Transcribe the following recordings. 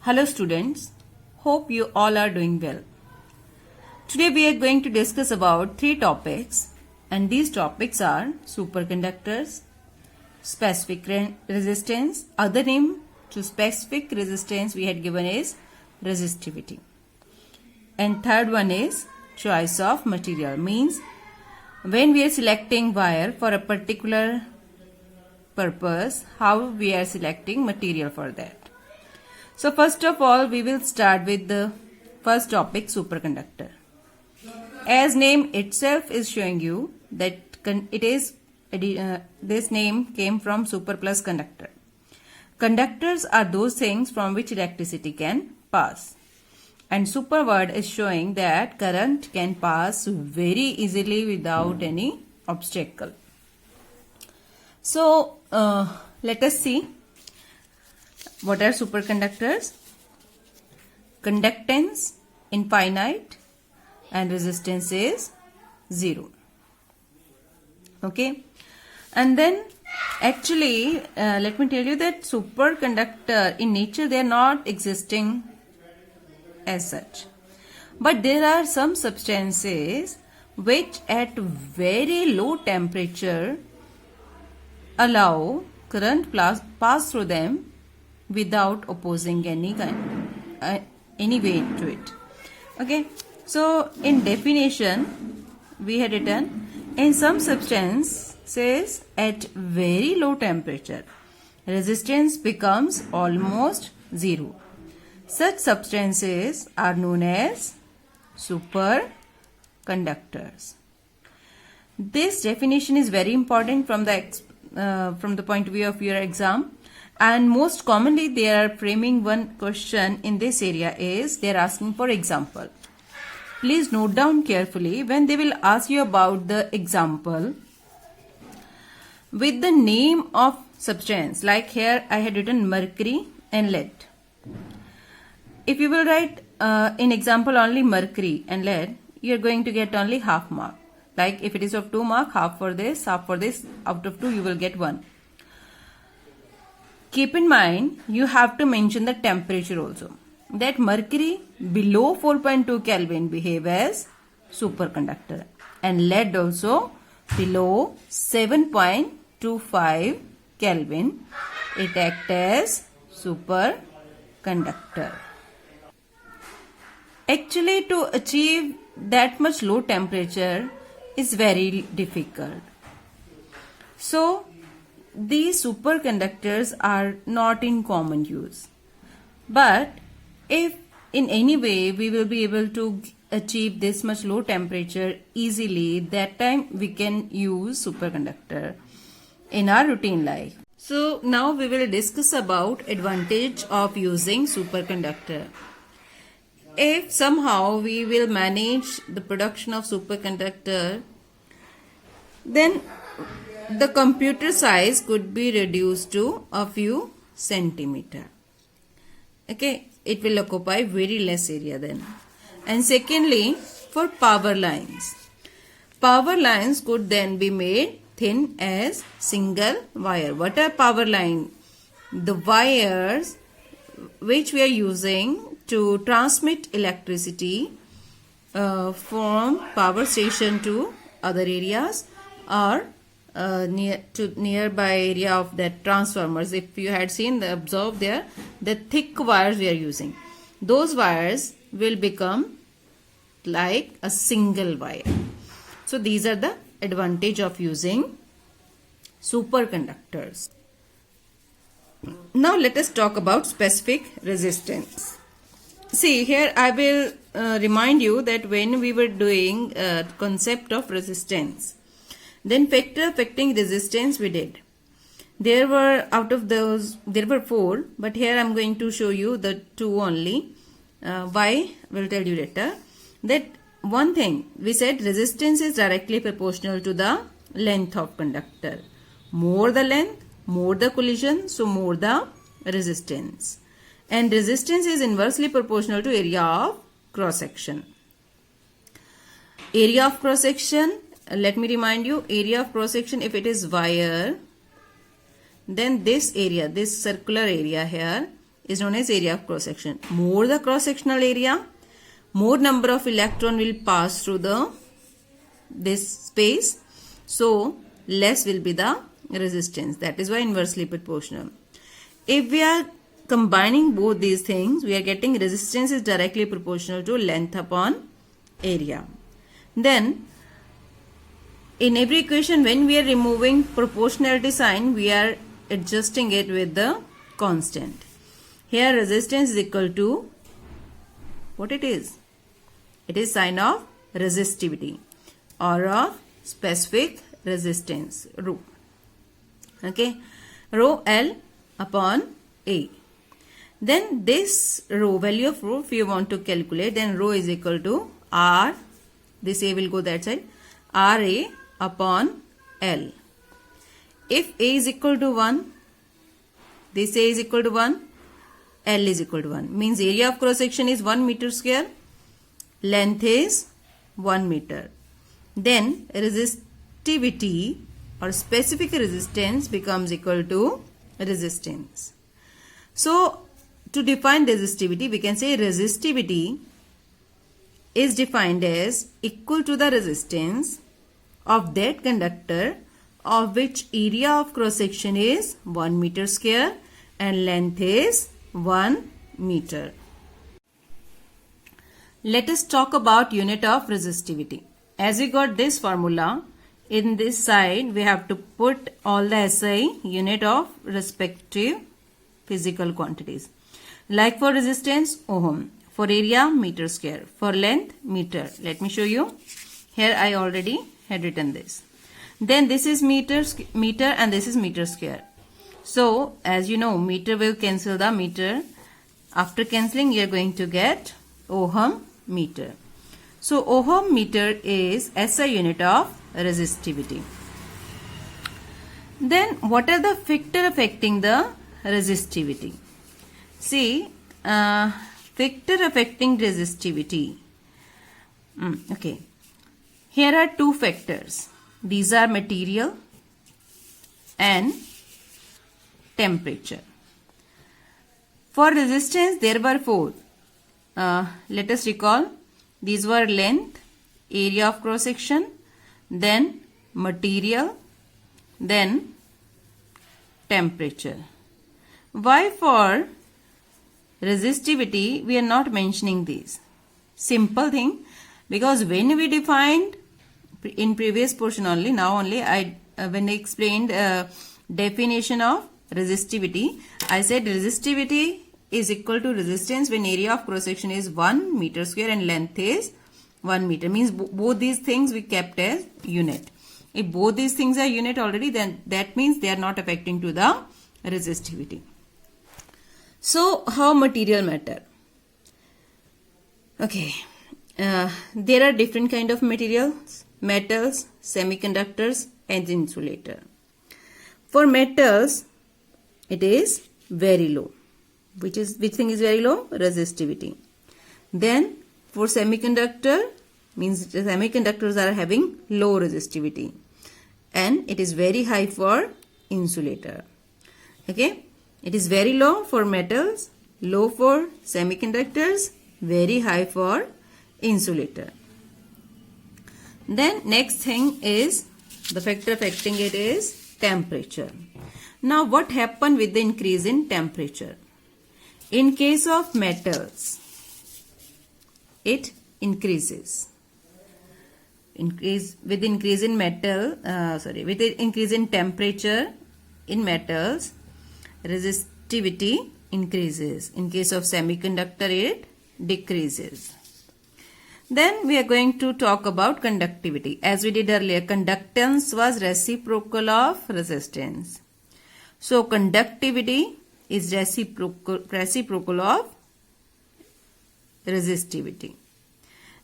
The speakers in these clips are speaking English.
Hello students, hope you all are doing well. Today we are going to discuss about three topics and these topics are superconductors, specific resistance, other name to specific resistance we had given is resistivity. And third one is choice of material, means when we are selecting wire for a particular purpose, how we are selecting material for that. So first of all, we will start with the first topic, superconductor. As name itself is showing you that it is this name came from super plus conductor. Conductors are those things from which electricity can pass. And super word is showing that current can pass very easily without any obstacle. So let us see. What are superconductors? Conductance infinite and resistance is 0. Okay. And then actually let me tell you that superconductor in nature they are not existing as such. But there are some substances which at very low temperature allow current pass through them without opposing any weight to it. Okay, so in definition we had written, in some substances at very low temperature resistance becomes almost zero. Such substances are known as superconductors. This definition is very important from the point of view of your exam. And most commonly they are framing one question in this area is they are asking for example. Please note down carefully when they will ask you about the example with the name of substance. Like here I had written mercury and lead. If you will write in example only mercury and lead, you are going to get only half mark. Like if it is of 2 mark, half for this, out of 2 you will get 1. Keep in mind, you have to mention the temperature also. That mercury below 4.2 Kelvin behave as superconductor. And lead also below 7.25 Kelvin, it acts as superconductor. Actually, to achieve that much low temperature is very difficult. So, these superconductors are not in common use. But if in any way we will be able to achieve this much low temperature easily, that time we can use superconductor in our routine life. So now we will discuss about advantage of using superconductor. If somehow we will manage the production of superconductor, then the computer size could be reduced to a few centimeter. Okay, it will occupy very less area then. And secondly, for power lines could then be made thin as single wire. What are power line? The wires which we are using to transmit electricity from power station to other areas or nearby area of that transformers. If you had seen observe there, the thick wires we are using, those wires will become like a single wire. So these are the advantage of using superconductors. Now let us talk about specific resistance. See here I will remind you that when we were doing concept of resistance, then factor affecting resistance we did. There were 4, but here I am going to show you the 2 only. Why? Will tell you later. That one thing we said, resistance is directly proportional to the length of conductor. More the length, more the collision, so more the resistance. And resistance is inversely proportional to area of cross section. Area of cross section, let me remind you, area of cross section, if it is wire, then this area, this circular area here, is known as area of cross section. More the cross sectional area, more number of electron will pass through this space, so less will be the resistance. That is why inversely proportional. If we are combining both these things, we are getting resistance is directly proportional to length upon area. Then in every equation, when we are removing proportionality sign, we are adjusting it with the constant. Here resistance is equal to what it is? It is sign of resistivity or of specific resistance, rho. Okay, rho L upon A. Then this rho, value of rho, if you want to calculate, then rho is equal to R, this A will go that side, RA upon L. If A is equal to 1, this A is equal to 1, L is equal to 1. Means area of cross section is 1 meter square, length is 1 meter. Then resistivity or specific resistance becomes equal to resistance. So to define resistivity, we can say resistivity is defined as equal to the resistance of that conductor of which area of cross section is 1 meter square and length is 1 meter. Let us talk about unit of resistivity. As we got this formula, in this side we have to put all the SI unit of respective physical quantities. Like for resistance, ohm. For area, meter square. For length, meter. Let me show you. Here I already had written this. Then this is meter and this is meter square. So as you know, meter will cancel the meter. After cancelling, you are going to get ohm meter. So ohm meter is SI unit of resistivity. Then what are the factors affecting the resistivity? See, factor affecting resistivity. Okay. Here are two factors. These are material and temperature. For resistance, there were four. Let us recall. These were length, area of cross section, then material, then temperature. Why for resistivity we are not mentioning these? Simple thing, because when we defined in previous portion only, now only when I explained definition of resistivity, I said resistivity is equal to resistance when area of cross section is 1 meter square and length is 1 meter. Means both these things we kept as unit. If both these things are unit already, then that means they are not affecting to the resistivity. So how material matter? Okay, there are different kind of materials: metals, semiconductors, and insulator. For metals, it is very low. Which thing is very low? Resistivity. Then for semiconductor, means the semiconductors are having low resistivity, and it is very high for insulator. Okay, it is very low for metals, low for semiconductors, very high for insulator. Then next thing is the factor affecting it is temperature. Now what happened with the increase in temperature? In case of metals, it increases. With increase in temperature in metals, resistivity increases. In case of semiconductor, it decreases. Then we are going to talk about conductivity. As we did earlier, conductance was reciprocal of resistance. So conductivity is reciprocal of resistivity.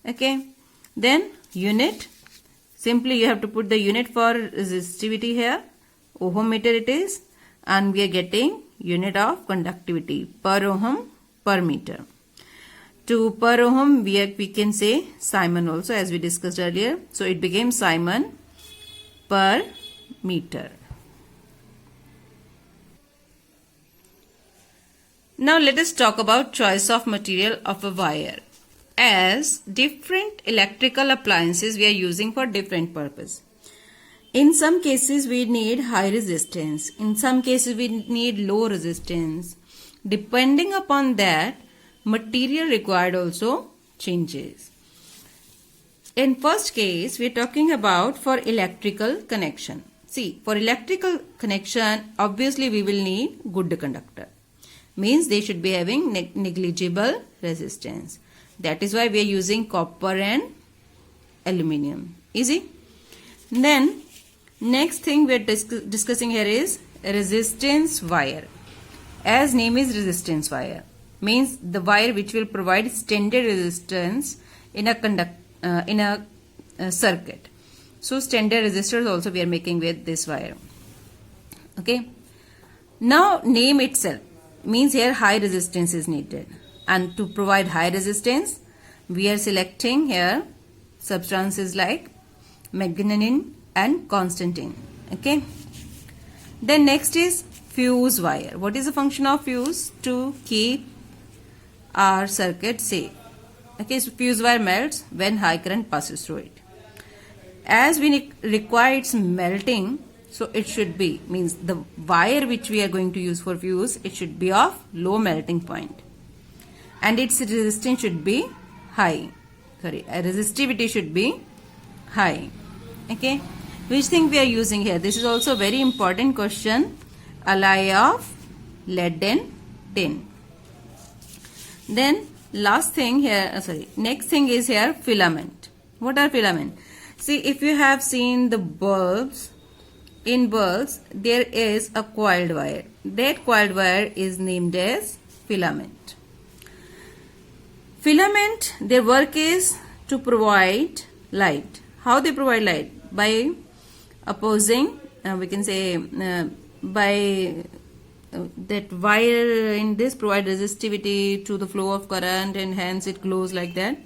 Okay. Then unit. Simply you have to put the unit for resistivity here. Ohm meter it is. And we are getting unit of conductivity per ohm per meter. To per ohm we can say Simon also, as we discussed earlier. So it became Simon per meter. Now let us talk about choice of material of a wire. As different electrical appliances we are using for different purpose. In some cases we need high resistance. In some cases we need low resistance. Depending upon that, material required also changes. In first case, we are talking about for electrical connection. See, for electrical connection, obviously we will need good conductor. Means they should be having negligible resistance. That is why we are using copper and aluminium. Easy? Then, next thing we are discussing here is resistance wire. As name is resistance wire. Means the wire which will provide standard resistance in a circuit. So standard resistors also we are making with this wire. Okay. Now name itself means here high resistance is needed. And to provide high resistance, we are selecting here substances like manganese and constantan. Okay. Then next is fuse wire. What is the function of fuse? To keep our circuit safe. Okay, so fuse wire melts when high current passes through it. As we require its melting, so it should be, means the wire which we are going to use for fuse, it should be of low melting point. And its resistance should be high. Resistivity should be high. Okay, which thing we are using here? This is also a very important question. Alloy of lead and tin. Then last thing here, next thing is here filament. What are filament? See, if you have seen the bulbs, in bulbs there is a coiled wire. That coiled wire is named as filament. Filament, their work is to provide light. How they provide light? By opposing, we can say by that wire in this provide resistivity to the flow of current, and hence it glows like that.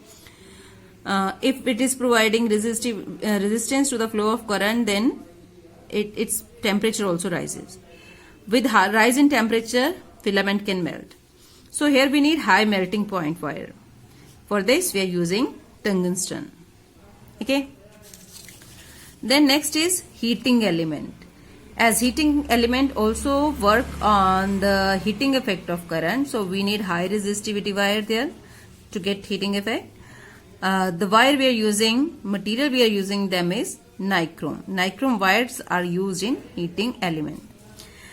If it is providing resistance to the flow of current, then its temperature also rises. With rise in temperature, filament can melt. So here we need high melting point wire. For this we are using tungsten. Okay. Then next is heating element. As heating element also work on the heating effect of current, so we need high resistivity wire there to get heating effect. The wire we are using, material we are using them is nichrome. Nichrome wires are used in heating element.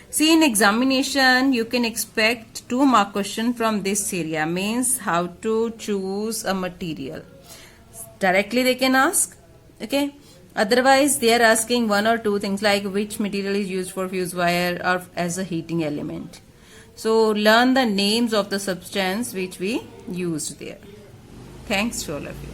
See, in examination you can expect 2 mark question from this area, means how to choose a material. Directly they can ask. Okay. Otherwise, they are asking 1 or 2 things like which material is used for fuse wire or as a heating element. So, learn the names of the substance which we used there. Thanks to all of you.